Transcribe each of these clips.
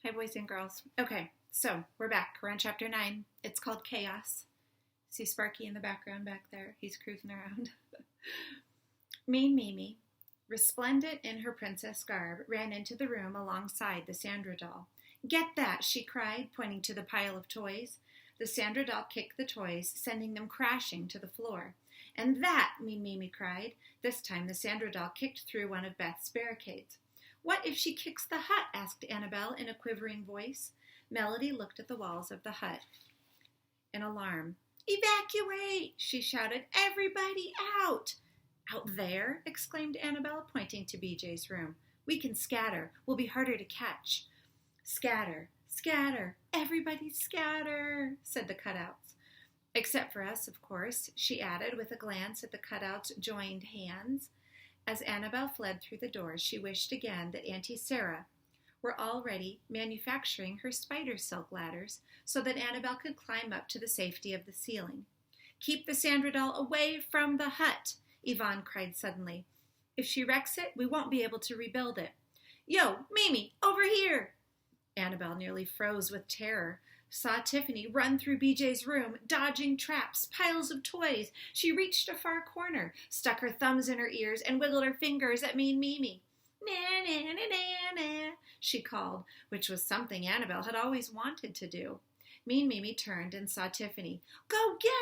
Hi, boys and girls. Okay, so we're back. We're on chapter 9. It's called Chaos. See Sparky in the background back there? He's cruising around. Mean Mimi, resplendent in her princess garb, ran into the room alongside the Sandra doll. Get that, she cried, pointing to the pile of toys. The Sandra doll kicked the toys, sending them crashing to the floor. And that, Mean Mimi cried. This time the Sandra doll kicked through one of Beth's barricades. What if she kicks the hut? Asked Annabelle in a quivering voice. Melody looked at the walls of the hut in alarm. Evacuate! She shouted. Everybody out! Out there? Exclaimed Annabelle, pointing to BJ's room. We can scatter. We'll be harder to catch. Scatter, scatter, everybody scatter, said the cutouts. Except for us, of course, she added with a glance at the cutouts' joined hands. As Annabelle fled through the doors, she wished again that Auntie Sarah were already manufacturing her spider silk ladders so that Annabelle could climb up to the safety of the ceiling. Keep the Sandra doll away from the hut, Yvonne cried suddenly. If she wrecks it, we won't be able to rebuild it. Yo, Mimi, over here! Annabelle nearly froze with terror. Saw Tiffany run through BJ's room, dodging traps, piles of toys. She reached a far corner, stuck her thumbs in her ears, and wiggled her fingers at Mean Mimi. Na, na, na, na, na, she called, which was something Annabelle had always wanted to do. Mean Mimi turned and saw Tiffany. Go get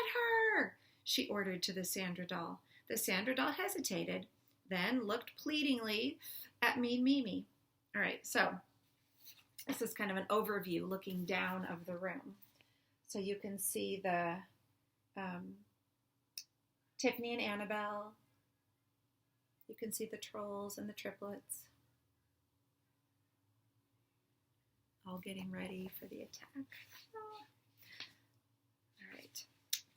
her, she ordered to the Sandra doll. The Sandra doll hesitated, then looked pleadingly at Mean Mimi. All right, so this is kind of an overview looking down of the room. So you can see the Tiffany and Annabelle. You can see the trolls and the triplets all getting ready for the attack. All right.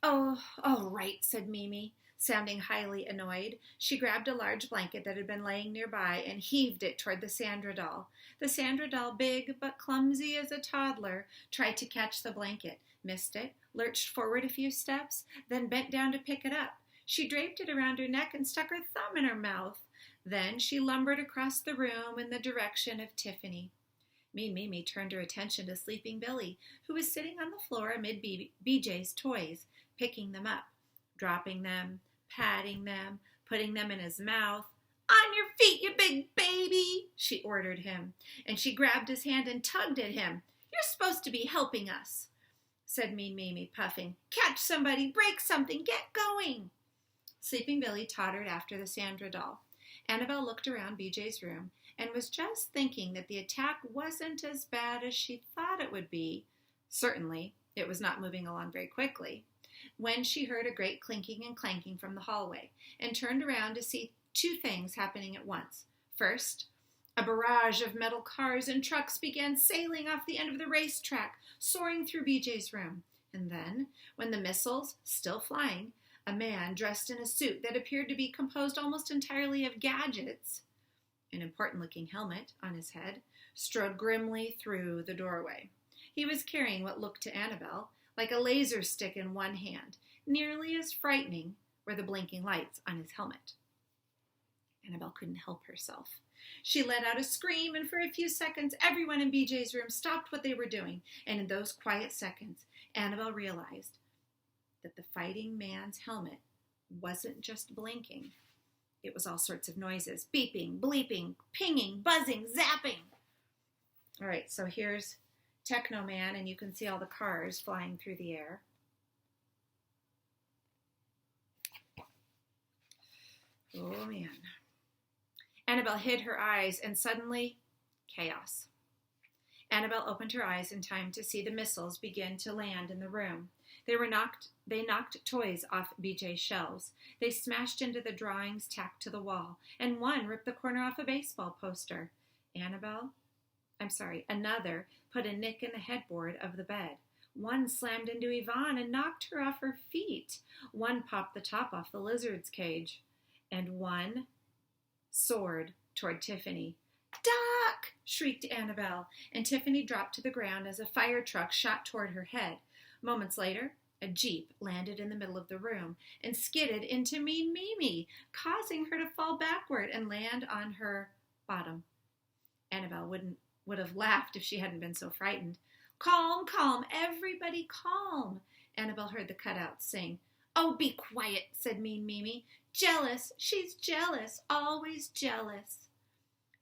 Oh, all right, said Mimi, sounding highly annoyed. She grabbed a large blanket that had been laying nearby and heaved it toward the Sandra doll. The Sandra doll, big but clumsy as a toddler, tried to catch the blanket, missed it, lurched forward a few steps, then bent down to pick it up. She draped it around her neck and stuck her thumb in her mouth. Then she lumbered across the room in the direction of Tiffany. Mean Mimi turned her attention to Sleeping Billy, who was sitting on the floor amid BJ's toys, picking them up, dropping them, patting them, putting them in his mouth. On your feet, you big baby, she ordered him, and she grabbed his hand and tugged at him. You're supposed to be helping us, said Mean Mimi, puffing. Catch somebody, break something, get going. Sleeping Billy tottered after the Sandra doll. Annabelle looked around BJ's room and was just thinking that the attack wasn't as bad as she thought it would be. Certainly, it was not moving along very quickly, when she heard a great clinking and clanking from the hallway and turned around to see two things happening at once. First, a barrage of metal cars and trucks began sailing off the end of the racetrack, soaring through BJ's room. And then, when the missiles, still flying, a man dressed in a suit that appeared to be composed almost entirely of gadgets, an important-looking helmet on his head, strode grimly through the doorway. He was carrying what looked to Annabelle like a laser stick in one hand. Nearly as frightening were the blinking lights on his helmet. Annabelle couldn't help herself. She let out a scream, and for a few seconds, everyone in BJ's room stopped what they were doing. And in those quiet seconds, Annabelle realized that the fighting man's helmet wasn't just blinking. It was all sorts of noises. Beeping, bleeping, pinging, buzzing, zapping. All right, so here's Techno Man, and you can see all the cars flying through the air. Oh, man. Annabelle hid her eyes, and suddenly, chaos. Annabelle opened her eyes in time to see the missiles begin to land in the room. They knocked toys off BJ's shelves. They smashed into the drawings tacked to the wall, and one ripped the corner off a baseball poster. Another put a nick in the headboard of the bed. One slammed into Yvonne and knocked her off her feet. One popped the top off the lizard's cage. And one soared toward Tiffany. Duck! Shrieked Annabelle, and Tiffany dropped to the ground as a fire truck shot toward her head. Moments later, a Jeep landed in the middle of the room and skidded into Mean Mimi, causing her to fall backward and land on her bottom. Annabelle would have laughed if she hadn't been so frightened. Calm, calm, everybody calm, Annabelle heard the cutouts sing. Oh, be quiet, said Mean Mimi. Jealous, she's jealous, always jealous.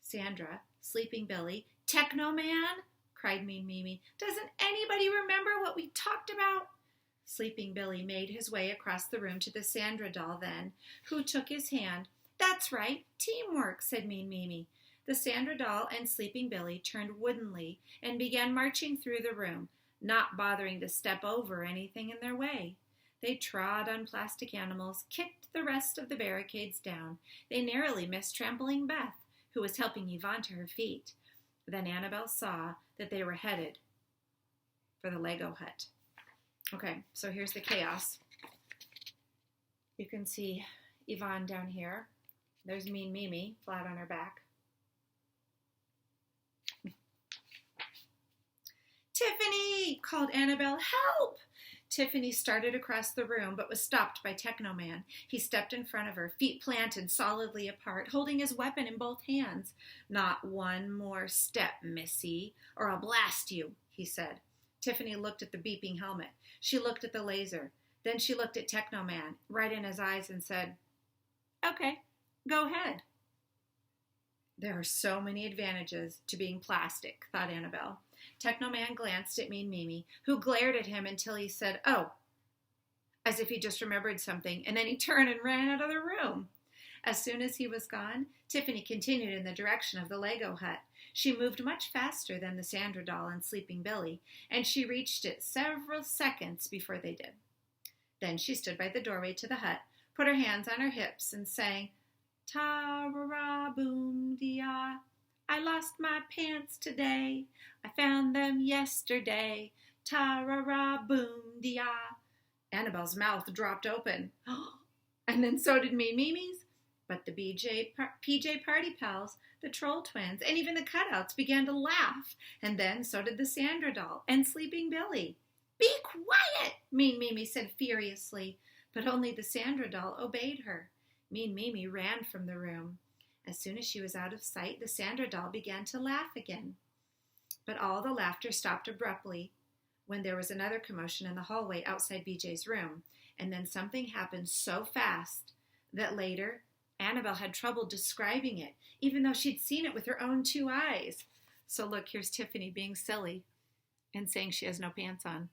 Sandra, Sleeping Billy, Techno Man, cried Mean Mimi. Doesn't anybody remember what we talked about? Sleeping Billy made his way across the room to the Sandra doll then, who took his hand. That's right, teamwork, said Mean Mimi. The Sandra doll and Sleeping Billy turned woodenly and began marching through the room, not bothering to step over anything in their way. They trod on plastic animals, kicked the rest of the barricades down. They narrowly missed trampling Beth, who was helping Yvonne to her feet. Then Annabelle saw that they were headed for the Lego hut. Okay, so here's the chaos. You can see Yvonne down here. There's Mean Mimi, flat on her back. Tiffany, called Annabelle, help! Tiffany started across the room, but was stopped by Technoman. He stepped in front of her, feet planted solidly apart, holding his weapon in both hands. Not one more step, missy, or I'll blast you, he said. Tiffany looked at the beeping helmet. She looked at the laser. Then she looked at Technoman, right in his eyes, and said, Okay, go ahead. There are so many advantages to being plastic, thought Annabelle. Technoman glanced at Mean Mimi, who glared at him until he said, oh, as if he just remembered something, and then he turned and ran out of the room. As soon as he was gone, Tiffany continued in the direction of the Lego hut. She moved much faster than the Sandra doll and Sleeping Billy, and she reached it several seconds before they did. Then she stood by the doorway to the hut, put her hands on her hips, and sang, Ta-ra-ra-boom-dee-ah. I lost my pants today. I found them yesterday. Ta-ra-ra-boom-dee-ah. Annabelle's mouth dropped open. And then so did Mean Mimi's. But the PJ Party Pals, the Troll Twins, and even the cutouts began to laugh. And then so did the Sandra doll and Sleeping Billy. Be quiet, Mean Mimi said furiously. But only the Sandra doll obeyed her. Mean Mimi ran from the room. As soon as she was out of sight, the Sandra doll began to laugh again. But all the laughter stopped abruptly when there was another commotion in the hallway outside BJ's room. And then something happened so fast that later Annabelle had trouble describing it, even though she'd seen it with her own 2 eyes. So look, here's Tiffany being silly and saying she has no pants on,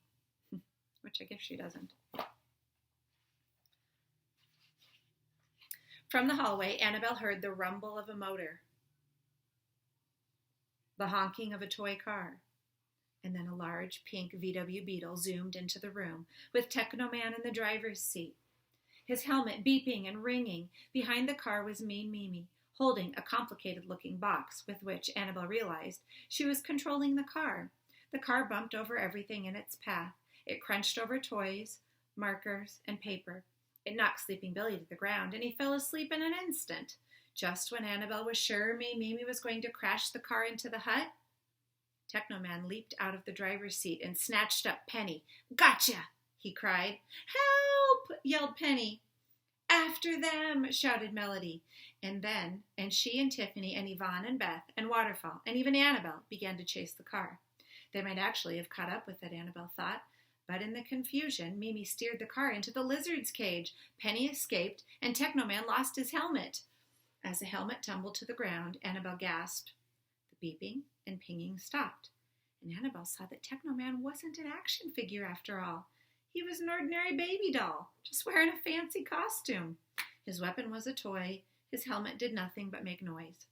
which I guess she doesn't. From the hallway, Annabelle heard the rumble of a motor, the honking of a toy car, and then a large pink VW Beetle zoomed into the room with Technoman in the driver's seat. His helmet beeping and ringing. Behind the car was Mean Mimi, holding a complicated-looking box with which Annabelle realized she was controlling the car. The car bumped over everything in its path. It crunched over toys, markers, and paper. It knocked Sleeping Billy to the ground, and he fell asleep in an instant. Just when Annabelle was sure Mean Mimi was going to crash the car into the hut, Technoman leaped out of the driver's seat and snatched up Penny. Gotcha! He cried. Help! Yelled Penny. After them! Shouted Melody. And she and Tiffany and Yvonne and Beth and Waterfall and even Annabelle began to chase the car. They might actually have caught up with it, Annabelle thought. But in the confusion, Mimi steered the car into the lizard's cage. Penny escaped, and Technoman lost his helmet. As the helmet tumbled to the ground, Annabelle gasped. The beeping and pinging stopped, and Annabelle saw that Technoman wasn't an action figure after all. He was an ordinary baby doll, just wearing a fancy costume. His weapon was a toy. His helmet did nothing but make noise.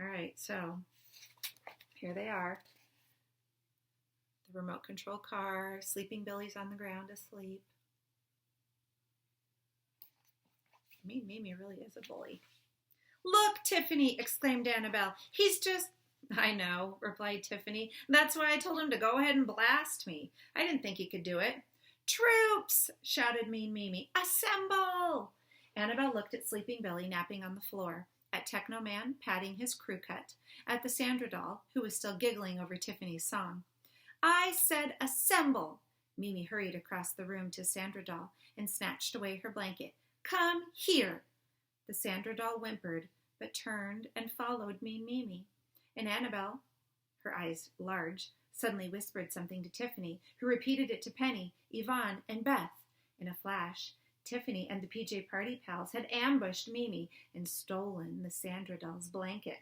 All right, so here they are. The remote control car, Sleeping Billy's on the ground asleep. Mean Mimi really is a bully. Look, Tiffany, exclaimed Annabelle. He's just... I know, replied Tiffany. That's why I told him to go ahead and blast me. I didn't think he could do it. Troops, shouted Mean Mimi. Assemble! Annabelle looked at Sleeping Billy napping on the floor, at Technoman patting his crew cut, at the Sandra doll, who was still giggling over Tiffany's song. I said assemble! Mimi hurried across the room to Sandra doll and snatched away her blanket. Come here! The Sandra doll whimpered, but turned and followed Mean Mimi. And Annabelle her eyes large, suddenly whispered something to Tiffany, who repeated it to Penny, Yvonne, and Beth. In a flash, Tiffany and the PJ Party Pals had ambushed Mimi and stolen the Sandra doll's blanket.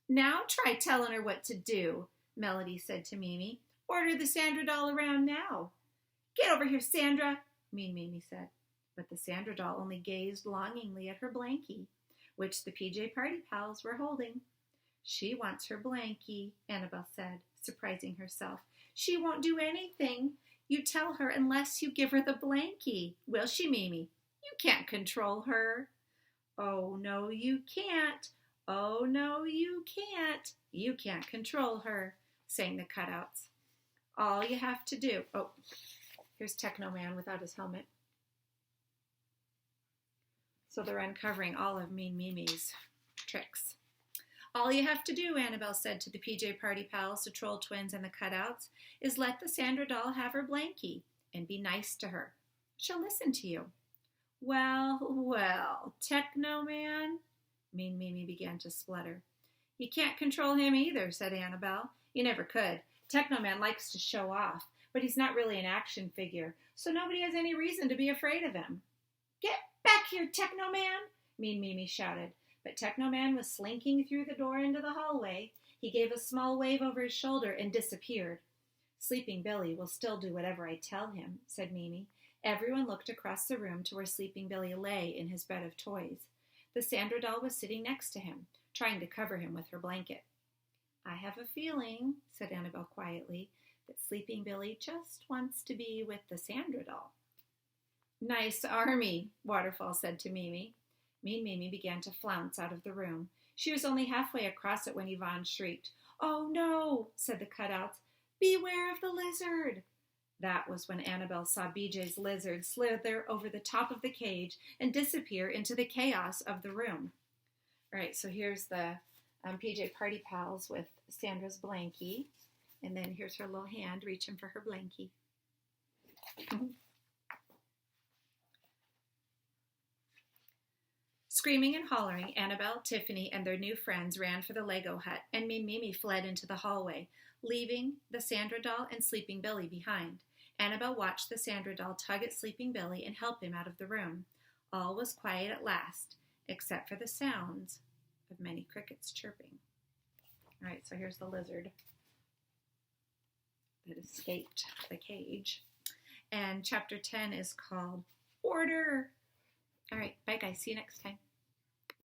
"Now try telling her what to do," Melody said to Mimi. "Order the Sandra doll around now." "Get over here, Sandra," Mimi said. But the Sandra doll only gazed longingly at her blankie, which the PJ Party Pals were holding. "She wants her blankie," Annabelle said, surprising herself. "She won't do anything you tell her unless you give her the blankie. Will she, Mimi? You can't control her." "Oh, no, you can't. Oh, no, you can't. You can't control her," sang the cutouts. "All you have to do..." Oh, here's Techno Man without his helmet. So they're uncovering all of Mean Mimi's tricks. "All you have to do," Annabelle said to the PJ Party Pals, the Troll Twins, and the cutouts, "is let the Sandra doll have her blankie and be nice to her. She'll listen to you." "Well, well, Techno Man," Mean Mimi began to splutter. "You can't control him either," said Annabelle. "You never could. Techno Man likes to show off, but he's not really an action figure, so nobody has any reason to be afraid of him." "Get back here, Techno Man," Mean Mimi shouted. But Techno Man was slinking through the door into the hallway. He gave a small wave over his shoulder and disappeared. "Sleeping Billy will still do whatever I tell him," said Mimi. Everyone looked across the room to where Sleeping Billy lay in his bed of toys. The Sandra doll was sitting next to him, trying to cover him with her blanket. "I have a feeling," said Annabelle quietly, "that Sleeping Billy just wants to be with the Sandra doll." "Nice army," Waterfall said to Mimi. Mean Mimi began to flounce out of the room. She was only halfway across it when Yvonne shrieked. "Oh, no," said the cutouts. "Beware of the lizard." That was when Annabelle saw BJ's lizard slither over the top of the cage and disappear into the chaos of the room. All right, so here's the PJ Party Pals with Sandra's blankie. And then here's her little hand reaching for her blankie. Screaming and hollering, Annabelle, Tiffany, and their new friends ran for the Lego hut, and Mean Mimi fled into the hallway, leaving the Sandra doll and Sleeping Billy behind. Annabelle watched the Sandra doll tug at Sleeping Billy and help him out of the room. All was quiet at last, except for the sounds of many crickets chirping. All right, so here's the lizard that escaped the cage. And chapter 10 is called Order. All right, bye guys. See you next time.